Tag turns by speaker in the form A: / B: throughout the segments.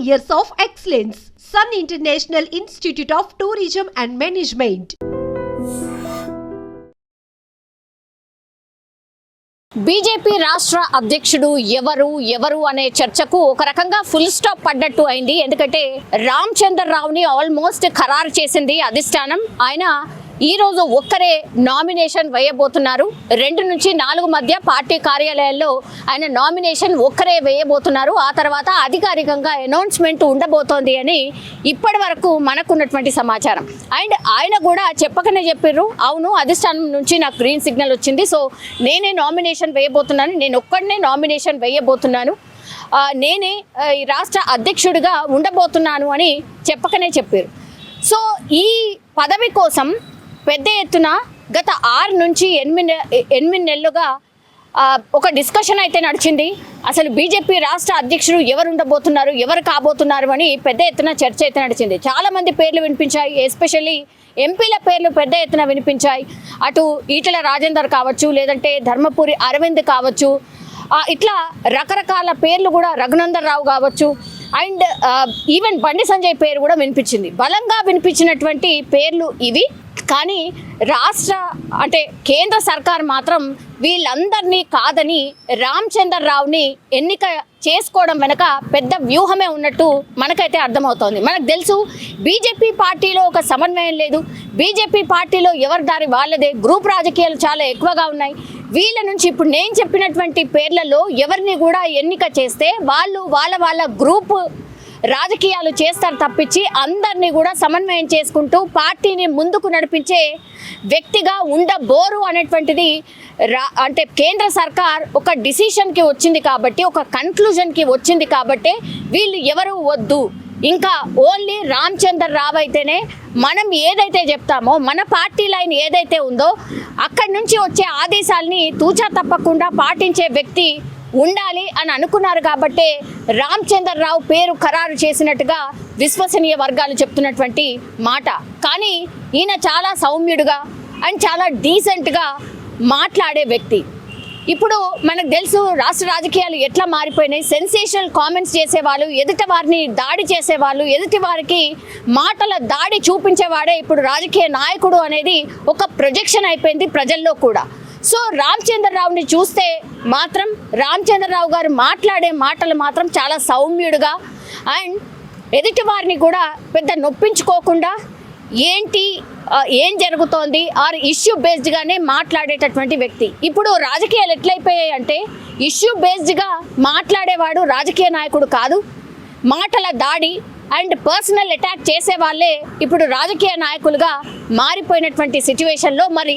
A: years of excellence. Sun International Institute of Tourism and Management.
B: BJP రాష్ట్ర అధ్యక్షుడు ఎవరు అనే చర్చకు ఒక రకంగా ఫుల్ స్టాప్ పడ్డట్టు అయింది. ఎందుకంటే రామచంద్రరావుని ఆల్మోస్ట్ ఖరారు చేసింది అధిష్టానం. ఆయన ఈ రోజు ఒక్కరే నామినేషన్ వేయబోతున్నారు. 2 నుంచి 4 మధ్య పార్టీ కార్యాలయాల్లో ఆయన నామినేషన్ ఒక్కరే వేయబోతున్నారు. ఆ తర్వాత అధికారికంగా అనౌన్స్మెంట్ ఉండబోతోంది అని ఇప్పటి వరకు మనకున్నటువంటి సమాచారం. అండ్ ఆయన కూడా చెప్పకనే చెప్పారు, అవును అధిష్టానం నుంచి నాకు గ్రీన్ సిగ్నల్ వచ్చింది, సో నేనే నామినేషన్ వేయబోతున్నాను, నేను ఒక్కడనే నామినేషన్ వేయబోతున్నాను, నేనే ఈ రాష్ట్ర అధ్యక్షుడిగా ఉండబోతున్నాను అని చెప్పకనే చెప్పారు. సో ఈ పదవి కోసం పెద్ద ఎత్తున గత 6 నుంచి 8 నెలలుగా ఒక డిస్కషన్ అయితే నడిచింది. అసలు బీజేపీ రాష్ట్ర అధ్యక్షుడు ఎవరు ఉండబోతున్నారు, ఎవరు కాబోతున్నారు అని పెద్ద ఎత్తున చర్చ అయితే నడిచింది. చాలామంది పేర్లు వినిపించాయి, ఎస్పెషల్లీ ఎంపీల పేర్లు పెద్ద ఎత్తున వినిపించాయి. అటు ఈటెల రాజేందర్ కావచ్చు, లేదంటే ధర్మపురి అరవింద్ కావచ్చు, ఇట్లా రకరకాల పేర్లు కూడా, రఘునందన్ రావు కావచ్చు, అండ్ ఈవెన్ బండి సంజయ్ పేరు కూడా వినిపించింది. బలంగా వినిపించినటువంటి పేర్లు ఇవి. కానీ కేంద్ర సర్కార్ మాత్రం వీళ్ళందరినీ కాదని రామచంద్రరావుని ఎన్నిక చేసుకోవడం వెనక పెద్ద వ్యూహమే ఉన్నట్టు మనకైతే అర్థమవుతోంది. మనకు తెలుసు బీజేపీ పార్టీలో ఒక సమన్వయం లేదు, బీజేపీ పార్టీలో ఎవరి దారి వాళ్ళదే, గ్రూప్ రాజకీయాలు చాలా ఎక్కువగా ఉన్నాయి. వీళ్ళ నుంచి ఇప్పుడు నేను చెప్పినటువంటి పేర్లలో ఎవరిని కూడా ఎన్నిక చేస్తే వాళ్ళు వాళ్ళ గ్రూప్ రాజకీయాలు చేస్తారు తప్పించి అందరినీ కూడా సమన్వయం చేసుకుంటూ పార్టీని ముందుకు నడిపించే వ్యక్తిగా ఉండబోరు అనేటువంటిది కేంద్ర సర్కార్ ఒక డిసిషన్కి వచ్చింది కాబట్టి, ఒక కన్క్లూజన్కి వచ్చింది కాబట్టి వీళ్ళు ఎవరు వద్దు, ఇంకా ఓన్లీ రామచంద్రరావు అయితేనే మనం ఏదైతే చెప్తామో, మన పార్టీ లైన్ ఏదైతే ఉందో అక్కడి నుంచి వచ్చే ఆదేశాలని తూచా తప్పకుండా పాటించే వ్యక్తి ఉండాలి అని అనుకున్నారు. కాబట్టి రామచంద్రరావు పేరు ఖరారు చేసినట్టుగా విశ్వసనీయ వర్గాలు చెప్తున్నటువంటి మాట. కానీ ఈయన చాలా సౌమ్యుడుగా అండ్ చాలా డీసెంట్గా మాట్లాడే వ్యక్తి. ఇప్పుడు మనకు తెలుసు రాష్ట్ర రాజకీయాలు ఎట్లా మారిపోయినాయి. సెన్సేషనల్ కామెంట్స్ చేసేవాళ్ళు, ఎదుటి వారిని దాడి చేసేవాళ్ళు, ఎదుటి వారికి మాటల దాడి చూపించేవాడే ఇప్పుడు రాజకీయ నాయకుడు అనేది ఒక ప్రొజెక్షన్ అయిపోయింది ప్రజల్లో కూడా. సో రామచంద్రరావుని చూస్తే మాత్రం రామచంద్రరావు గారు మాట్లాడే మాటలు మాత్రం చాలా సౌమ్యుడుగా అండ్ ఎదుటి వారిని కూడా పెద్ద నొప్పించుకోకుండా ఏం జరుగుతోంది ఆర్ ఇష్యూ బేస్డ్గానే మాట్లాడేటటువంటి వ్యక్తి. ఇప్పుడు రాజకీయాలు ఎట్లయిపోయాయి అంటే ఇష్యూ బేస్డ్గా మాట్లాడేవాడు రాజకీయ నాయకుడు కాదు, మాటల దాడి అండ్ పర్సనల్ అటాక్ చేసే వాళ్ళే ఇప్పుడు రాజకీయ నాయకులుగా మారిపోయినటువంటి సిచ్యువేషన్లో మరి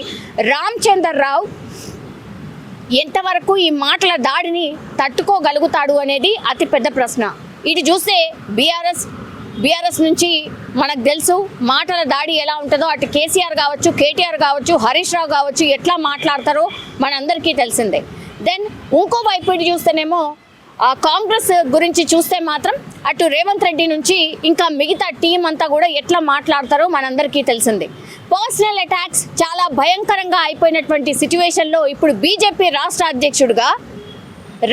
B: రామచంద్రరావు ఎంతవరకు ఈ మాటల దాడిని తట్టుకోగలుగుతాడు అనేది అతిపెద్ద ప్రశ్న. ఇది చూస్తే బీఆర్ఎస్ నుంచి మనకు తెలుసు మాటల దాడి ఎలా ఉంటుందో, అటు కేసీఆర్ కావచ్చు, కేటీఆర్ కావచ్చు, హరీష్ రావు కావచ్చు, ఎట్లా మాట్లాడతారో మనందరికీ తెలిసిందే. దెన్ ఇంకో వైపు ఇటు చూస్తేనేమో కాంగ్రెస్ గురించి చూస్తే మాత్రం అటు రేవంత్ రెడ్డి నుంచి ఇంకా మిగతా టీం అంతా కూడా ఎట్లా మాట్లాడతారో మనందరికీ తెలిసిందే. పర్సనల్ అటాక్స్ చాలా భయంకరంగా అయిపోయినటువంటి సిచ్యువేషన్లో ఇప్పుడు బీజేపీ రాష్ట్ర అధ్యక్షుడిగా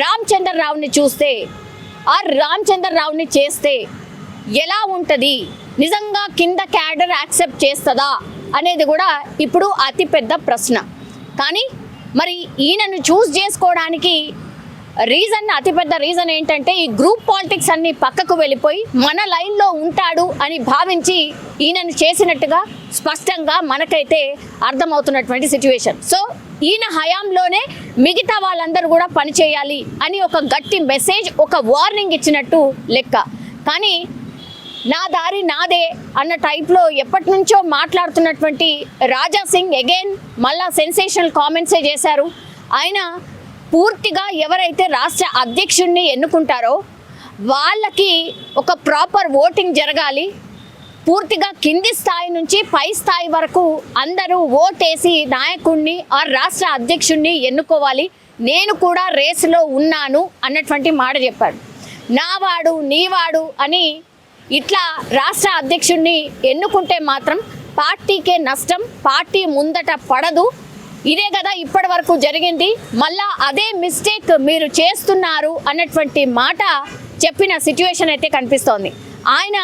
B: రామచంద్రరావుని చూస్తే రామచంద్రరావుని చేస్తే ఎలా ఉంటుంది, నిజంగా కింద క్యాడర్ యాక్సెప్ట్ చేస్తుందా అనేది కూడా ఇప్పుడు అతిపెద్ద ప్రశ్న. కానీ మరి ఈయనను చూస్ చేసుకోవడానికి అతిపెద్ద రీజన్ ఏంటంటే ఈ గ్రూప్ పాలిటిక్స్ అన్ని పక్కకు వెళ్ళిపోయి మన లైన్లో ఉంటాడు అని భావించి ఈయనను చేసినట్టుగా స్పష్టంగా మనకైతే అర్థమవుతున్నటువంటి సిచ్యువేషన్. సో ఈయన హయాంలోనే మిగతా వాళ్ళందరూ కూడా పనిచేయాలి అని ఒక గట్టి మెసేజ్, ఒక వార్నింగ్ ఇచ్చినట్టు లెక్క. కానీ నా దారి నాదే అన్న టైప్లో ఎప్పటి నుంచో మాట్లాడుతున్నటువంటి రాజా సింగ్ అగైన్ మళ్ళా సెన్సేషనల్ కామెంట్సే చేశారు. ఆయన పూర్తిగా ఎవరైతే రాష్ట్ర అధ్యక్షుడిని ఎన్నుకుంటారో వాళ్ళకి ఒక ప్రాపర్ ఓటింగ్ జరగాలి, పూర్తిగా కింది స్థాయి నుంచి పై స్థాయి వరకు అందరూ ఓటేసి నాయకుడిని ఆ రాష్ట్ర అధ్యక్షుడిని ఎన్నుకోవాలి, నేను కూడా రేసులో ఉన్నాను అన్నటువంటి మాట చెప్పాడు. నావాడు నీవాడు అని ఇట్లా రాష్ట్ర అధ్యక్షుడిని ఎన్నుకుంటే మాత్రం పార్టీకే నష్టం, పార్టీ ముందట పడదు. ఇదే కదా ఇప్పటి వరకు జరిగింది, మళ్ళా అదే మిస్టేక్ మీరు చేస్తున్నారు అన్నటువంటి మాట చెప్పిన సిచ్యువేషన్ అయితే కనిపిస్తోంది. ఆయన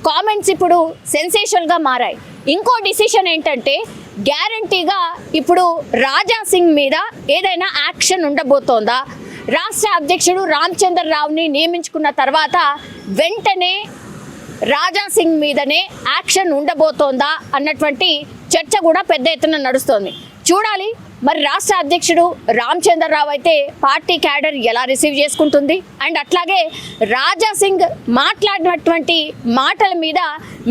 B: కామెంట్స్ ఇప్పుడు సెన్సేషనల్గా మారాయి. ఇంకో డిసిషన్ ఏంటంటే గ్యారంటీగా ఇప్పుడు రాజా సింగ్ మీద ఏదైనా యాక్షన్ ఉండబోతోందా, రాష్ట్ర అధ్యక్షుడు రామచందర్ రావుని నియమించుకున్న తర్వాత వెంటనే రాజా సింగ్ మీదనే యాక్షన్ ఉండబోతోందా అన్నటువంటి చర్చ కూడా పెద్ద ఎత్తున నడుస్తోంది. చూడాలి మరి రాష్ట్ర అధ్యక్షుడు రామచందర్ రావు అయితే పార్టీ క్యాడర్ ఎలా రిసీవ్ చేసుకుంటుంది, అండ్ అట్లాగే రాజా సింగ్ మాట్లాడినటువంటి మాటల మీద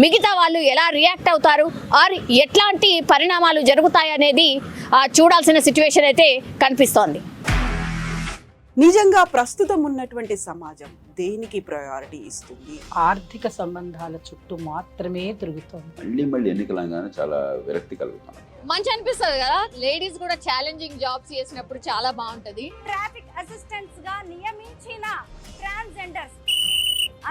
B: మిగతా వాళ్ళు ఎలా రియాక్ట్ అవుతారు, ఆర్ ఎట్లాంటి పరిణామాలు జరుగుతాయనేది చూడాల్సిన సిచ్యువేషన్ అయితే కనిపిస్తోంది.
C: నిజంగా ప్రస్తుతం ఉన్నటువంటి సమాజం దేనికి ప్రయారిటీ ఇస్తుంది?
D: ఆర్థిక సంబంధాల చుట్టూ మాత్రమే తిరుగుతోంది.
E: మళ్ళీ ఎన్నికలంగానే చాలా విరక్తి కలుగుతాను.
B: మంచి అనిపిస్తుంది కదా, లేడీస్ కూడా ఛాలెంజింగ్ జాబ్స్ చేసినప్పుడు చాలా బాగుంటది.
F: ట్రాఫిక్ అసిస్టెంట్స్ గా నియమించిన ట్రాన్స్జెండర్స్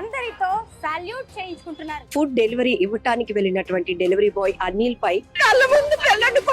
F: అందరితో సాల్యూట్ చేయించుకుంటున్నారు.
A: ఫుడ్ డెలివరీ ఇవ్వటానికి వెళ్ళినటువంటి డెలివరీ బాయ్ అనిల్ పై కళ్ళ ముందు పెళ్ళండి